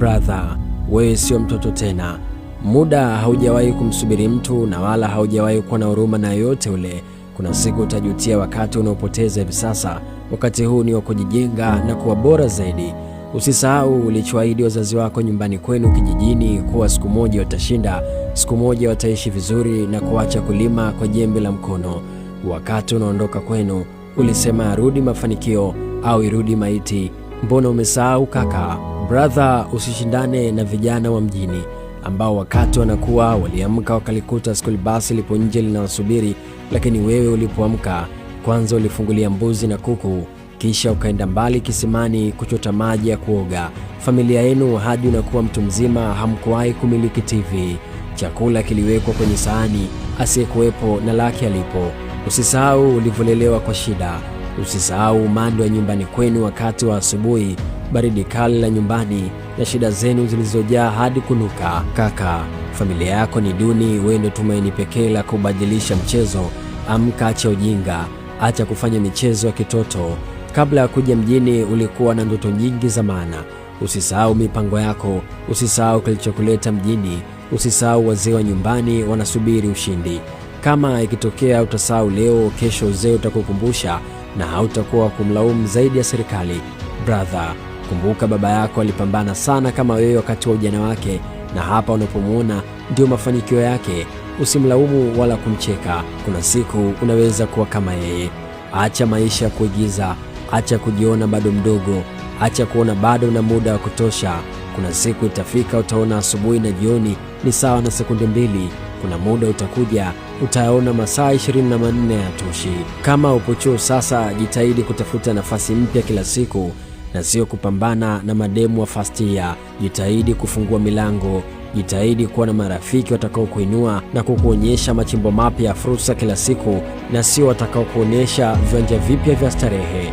Brother, wewe sio mtoto tena. Muda haujawahi kumsubiri mtu na wala haujawahi kuwa na huruma na yoyote ule. Kuna siku utajutia wakati unaopoteza hivi sasa. Wakati huu ni wa kujijenga na kuwa bora zaidi. Usisahau ulichoahidi wazazi wako nyumbani kwenu kijijini, kuwa siku moja watashinda, siku moja wataishi vizuri na kuacha kulima kwa jembe la mkono. Wakati unaondoka kwenu ulisema arudi mafanikio au irudi maiti. Mbona umesahau kaka? Brother, usishindane na vijana wa mjini ambao wakati wanakuwa waliamka wakalikuta school bus lipo nje linawasubiri, lakini wewe ulipoamka kwanza ulifungulia mbuzi na kuku, kisha ukaenda mbali kisimani kuchota maji ya kuoga. Familia yenu hadi unakuwa mtu mzima hamkuwahi kumiliki TV. Chakula kiliwekwa kwenye sahani, asiyekuwepo na laki alipo. Usisahau ulivyolelewa kwa shida. Usisahau umande wa nyumbani kwenu wakati wa asubuhi, baridi kali la nyumbani na shida zenu zilizojaa hadi kunuka. Kaka, familia yako ni duni, wewe ndio tumaini pekee la kubadilisha mchezo. Amka, acha ujinga, acha kufanya michezo ya kitoto. Kabla ya kuja mjini ulikuwa na ndoto nyingi za maana. Usisahau mipango yako, usisahau kilichokuleta mjini, usisahau wazee wa nyumbani wanasubiri ushindi. Kama ikitokea utasahau leo, kesho uzee utakukumbusha na hautakuwa kumlaumu zaidi ya serikali. Brother, kumbuka baba yako alipambana sana kama wewe wakati wa ujana wake, na hapa unapomwona ndio mafanikio yake. Usimlaumu wala kumcheka. Kuna siku unaweza kuwa kama yeye. Acha maisha ya kuigiza, acha kujiona bado mdogo, acha kuona bado una muda wa kutosha. Kuna siku itafika utaona asubuhi na jioni ni sawa na sekunde mbili. Kuna muda utakuja utaona masaa 24 hayatoshi. Kama upo chuo sasa, jitahidi kutafuta nafasi mpya kila siku na sio kupambana na mademu wa first year. Jitahidi kufungua milango, jitahidi kuwa na marafiki watakao kuinua na kukuonyesha machimbo mapya ya fursa kila siku, na sio watakao kuonyesha viwanja vipya vya starehe.